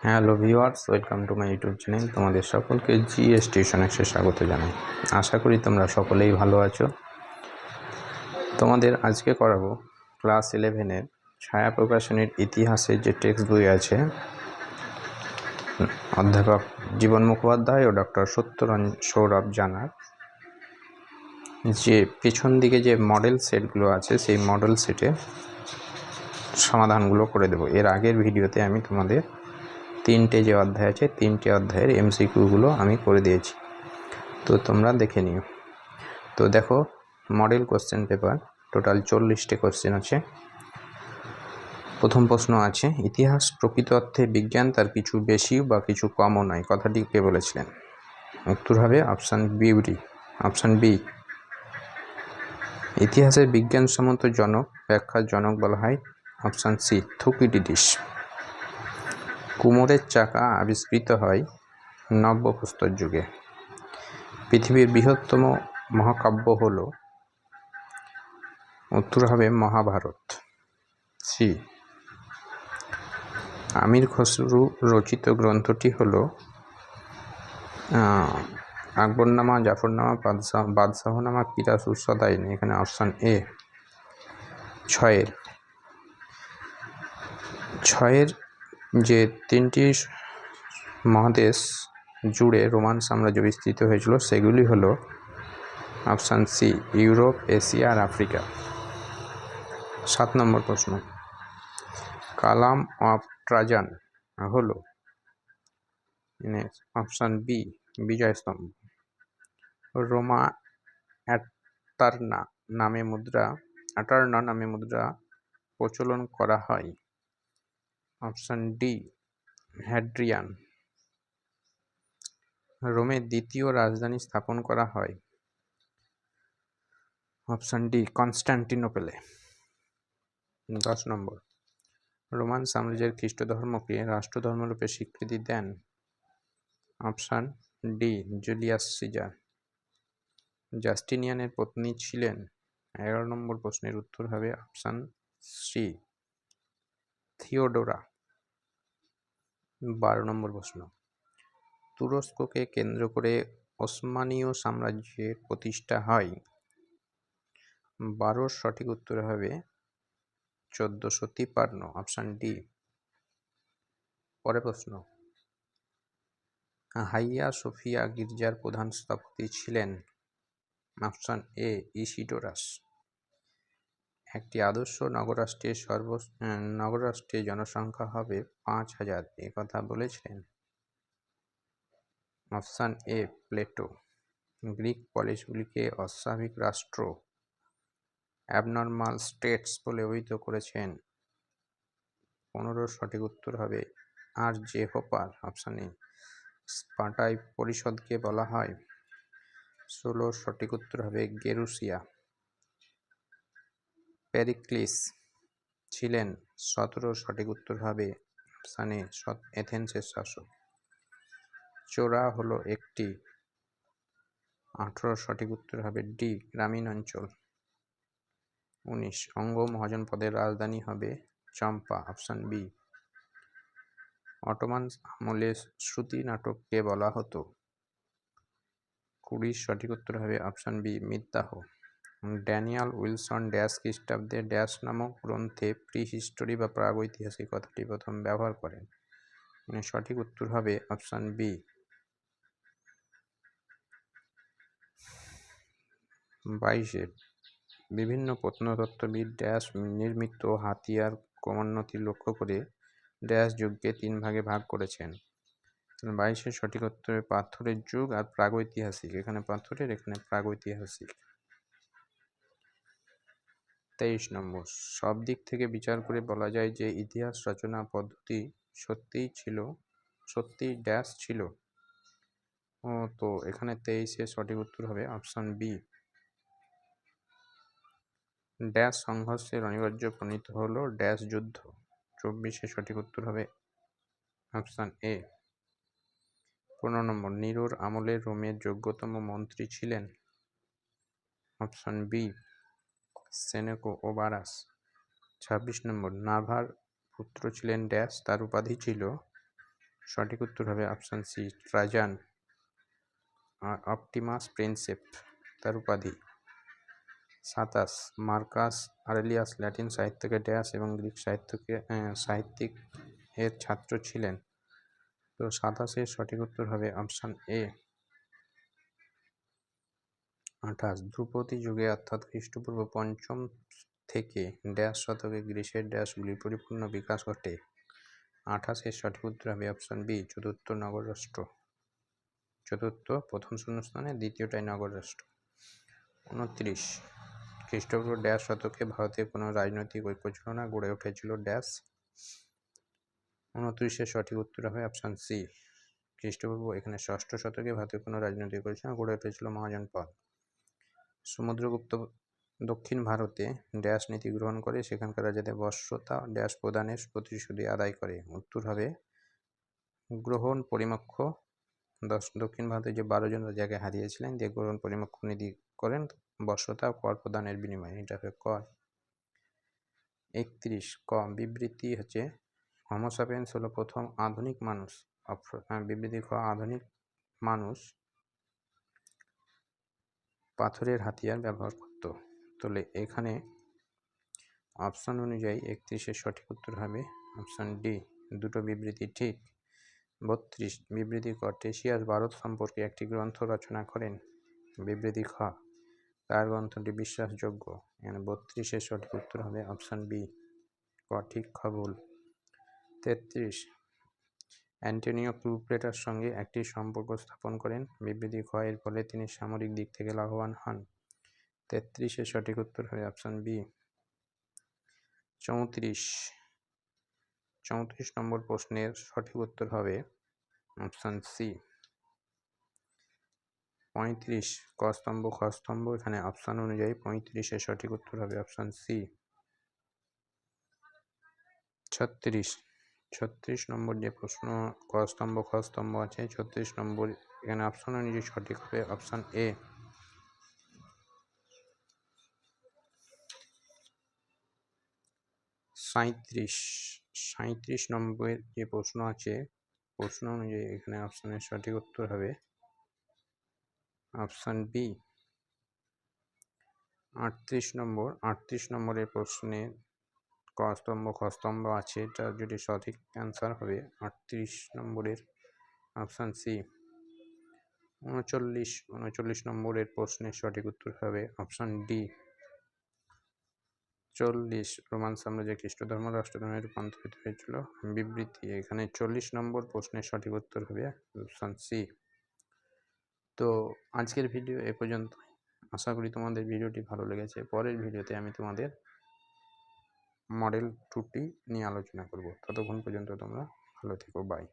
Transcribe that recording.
Hello viewers, welcome to my YouTube channel. তোমাদের সকলকে GS টিউশনএক্সে স্বাগত জানাই। আশা করি তোমরা সকলেই ভালো আছো। তোমাদের আজকে করাবো ক্লাস 11-এর ছায়া প্রকাশনের ইতিহাসের যে টেক্সট বই আছে, অধ্যাপক জীবন মুখোপাধ্যায় ও ডক্টর সৌরভ জানার যে পেছন দিকে যে মডেল সেটগুলো আছে, সেই মডেল সেটে সমাধানগুলো করে দেবো। এর আগের ভিডিওতে আমি তোমাদের 3টে যে অধ্যায় আছে, 3টে অধ্যায়ের এমসিকিউগুলো আমি করে দিয়েছি, তো তোমরা দেখে নিও। তো দেখো, মডেল কোশ্চেন পেপার টোটাল 40টে কোশ্চেন আছে। প্রথম প্রশ্ন আছে, ইতিহাস প্রকৃত অর্থে বিজ্ঞান, তার কিছু বেশি বা কিছু কমও নয়, কথাটি কে বলেছিলেন? উত্তর হবে অপশান বি। ইতিহাসের বিজ্ঞানসম্মত ব্যাখ্যার জনক বলা হয় অপশান সি, থুকিডিডিস। কুমোরের চাকা আবিষ্কৃত হয় নব্যপ্রস্তর যুগে। পৃথিবীর বৃহত্তম মহাকাব্য হল? উত্তর হবে মহাভারত, সি। আমির খসরু রচিত গ্রন্থটি হল আকবরনামা, জাফরনামা, বাদশাহনামা, কিরাস উসসাদাইন। এখানে অপশান এ। ছয়ের যে 3টি মহাদেশ জুড়ে রোমান সাম্রাজ্য বিস্তৃত হয়েছিল, সেগুলি হল অপশান সি, ইউরোপ, এশিয়া আর আফ্রিকা। 7 নম্বর প্রশ্ন, কালাম অফ ট্রাজান হল? অপশান বি, বিজয়স্তম্ভ। রোমা অ্যাটার্না নামে মুদ্রা প্রচলন করা হয়? Option D, Hadrian. রোমের দ্বিতীয় রাজধানী স্থাপন করা হয়? অপশান ডি, কনস্টান্টিনোপেলে। 10 নম্বর, রোমান সাম্রাজ্যের খ্রিস্ট ধর্মকে রাষ্ট্রধর্মরূপে স্বীকৃতি দেন? Option D, Julius Caesar. জাস্টিনিয়ানের পত্নী ছিলেন? 11 নম্বর প্রশ্নের উত্তর হবে অপশান সি, থিওডোরা। 12 নম্বর প্রশ্ন, তুরস্ককে কেন্দ্র করে ওসমানীয় সাম্রাজ্যের প্রতিষ্ঠা হয়? 12 সঠিক উত্তর হবে 1453, অপশান ডি। পরের প্রশ্ন, হাইয়া সোফিয়া গির্জার প্রধান স্থপতি ছিলেন? Option A, Isidorus. একটি আদর্শ নগররাষ্ট্রের জনসংখ্যা হবে 5000, একথা বলেছিলেন? Option A, Plato. গ্রিক পলিসগুলিকে অস্বাভাবিক রাষ্ট্র, অ্যাবনর্মাল স্টেটস বলে অভিহিত করেছেন? 15 সঠিক উত্তর হবে আর জে হোপার, অপশান এ। স্পার্টাই পরিষদকে বলা হয়? 16 সঠিক উত্তর হবে গেরুসিয়া। পেরিক্লিস ছিলেন? 17 সঠিক উত্তর হবে অপশান এ, এথেন্সের শাসক। চোরা হলো একটি? 18 সঠিক উত্তর হবে ডি, গ্রামীণ অঞ্চল। 19, অঙ্গ মহাজনপদের রাজধানী হবে চম্পা, অপশান বি। অটোমান আমলে শ্রুতি নাটককে বলা হতো? 20 সঠিক উত্তর হবে অপশান বি, মিদ্দাহ। ড্যানিয়েল উইলসন খ্রিস্টাব্দে নামক গ্রন্থে প্রি-হিস্টোরি বা প্রাগৈতিহাসিক কথাটি প্রথম ব্যবহার করেন? সঠিক উত্তর হবে অপশান বি। 22, বিভিন্ন প্রত্নতত্ত্ববিদ নির্মিত হাতিয়ার ক্রমোন্নতি লক্ষ্য করে যুগকে 3 ভাগে ভাগ করেছেন? 22 সঠিক উত্তর পাথরের যুগ আর প্রাগৈতিহাসিক। এখানে পাথরের, এখানে প্রাগৈতিহাসিক। 23 নম্বর, সব দিক থেকে বিচার করে বলা যায় যে ইতিহাস রচনা পদ্ধতি সত্যিই ছিল? তো এখানে 23 সঠিক উত্তর হবে অপশান বি। সংঘর্ষের অনিবার্য প্রণীত হলো যুদ্ধ? 24 সঠিক উত্তর হবে অপশান এ। 15 নম্বর, নিরোর আমলে রোমের যোগ্যতম মন্ত্রী ছিলেন? অপশান বি, সেনেকো ও বারাস। 26 নম্বর, নার্ভার পুত্র ছিলেন তার উপাধি ছিল? সঠিক উত্তর হবে অপশান সি, ট্রাজান। আর অপটিমাস প্রিন্সেপ তার উপাধি। 27, মার্কাস আরেলিয়াস ল্যাটিন সাহিত্যকে ড্যাশ এবং গ্রিক সাহিত্যিক এর ছাত্র ছিলেন। তো 27 সঠিক উত্তর হবে অপশান এ। 28, ধ্রুপদী যুগে অর্থাৎ খ্রিস্টপূর্ব 5ম থেকে ড্যাশ শতকে গ্রিসের ড্যাশগুলির পরিপূর্ণ বিকাশ ঘটে। 28 সঠিক উত্তর হবে অপশান বি, চতুর্থ নগর রাষ্ট্র। চতুর্থ প্রথম শূন্যস্থানে দ্বিতীয়টাই নগর রাষ্ট্র। 29, খ্রিস্টপূর্ব ড্যাশ শতকে ভারতে কোনো রাজনৈতিক ঐক্য ছিল না, গড়ে উঠেছিল ড্যাশ। 29 সঠিক উত্তর হবে অপশান সি, খ্রিস্টপূর্ব এখানে 6ষ্ঠ শতকে ভারতে কোনো রাজনৈতিক ঐক্য ছিল না, গড়ে উঠেছিল মহাজনপদ। সমুদ্রগুপ্ত দক্ষিণ ভারতে ড্যাশ নীতি গ্রহণ করে সেখানকার রাজাদের বশ্যতা ড্যাশ প্রদানের প্রতিশ্রুতি আদায় করে। উত্তর হবে গ্রহণ পরিমক্ষ। দক্ষিণ ভারতে যে 12 জন রাজাকে হারিয়েছিলেন দিয়ে গ্রহণ পরিমক্ষ নীতি করেন বশ্যতা কর প্রদানের বিনিময়ে, এটা হবে ক। 31, ক, বিবৃতি হচ্ছে হোমোসাপিয়েন্স হলো প্রথম আধুনিক মানুষ। বিবৃতি খ, আধুনিক মানুষ পাথরের হাতিয়ার ব্যবহার করত। তাহলে এখানে অপশান অনুযায়ী 31 সঠিক উত্তর হবে অপশান ডি, দুটো বিবৃতি ঠিক। 32, বিবৃতি ক, টেসিয়াস ভারত সম্পর্কে একটি গ্রন্থ রচনা করেন। বিবৃতি খ, কার গ্রন্থটি বিশ্বাসযোগ্য। এখানে 32 সঠিক উত্তর হবে অপশান বি, ক ঠিক খ ভুল। 33, অ্যান্টোনিও ক্লিওপেট্রার সঙ্গে একটি সম্পর্ক স্থাপন করেন। বিবৃতি খ, এর ফলে তিনি সামরিক দিক থেকে লাভবান হন। 33 সঠিক উত্তর হবে অপশান বি। 34 নম্বর প্রশ্নের সঠিক উত্তর হবে অপশান সি। 35, ক স্তম্ভ খ স্তম্ভ, এখানে অপশান অনুযায়ী 35 সঠিক উত্তর হবে অপশান সি। 36 নম্বর যে প্রশ্ন ক স্তম্ভ খ স্তম্ভ আছে, 36 নম্বর এখানে অপশান অনুযায়ী সঠিক হবে অপশান এ। 37 নম্বরের যে প্রশ্ন আছে, প্রশ্ন অনুযায়ী এখানে অপশানের সঠিক উত্তর হবে অপশান বি। 38 নম্বরের প্রশ্নে ক স্তম্ভ খ স্তম্ভ আছে, এটা যদি সঠিক অ্যান্সার হবে 38 নম্বরের অপশান সি। 39 নম্বরের প্রশ্নের সঠিক উত্তর হবে অপশান ডি। 40, রোমান সাম্রাজ্যে খ্রিস্ট ধর্ম রাষ্ট্রধর্মে রূপান্তরিত হয়েছিল। বিবৃতি, এখানে 40 নম্বর প্রশ্নের সঠিক উত্তর হবে অপশান সি। তো আজকের ভিডিও এ পর্যন্ত। আশা করি তোমাদের ভিডিওটি ভালো লেগেছে। পরের ভিডিওতে আমি তোমাদের মডেল 2টি নিয়ে আলোচনা করব। ততক্ষণ পর্যন্ত তোমরা ভালো থেকো, বাই।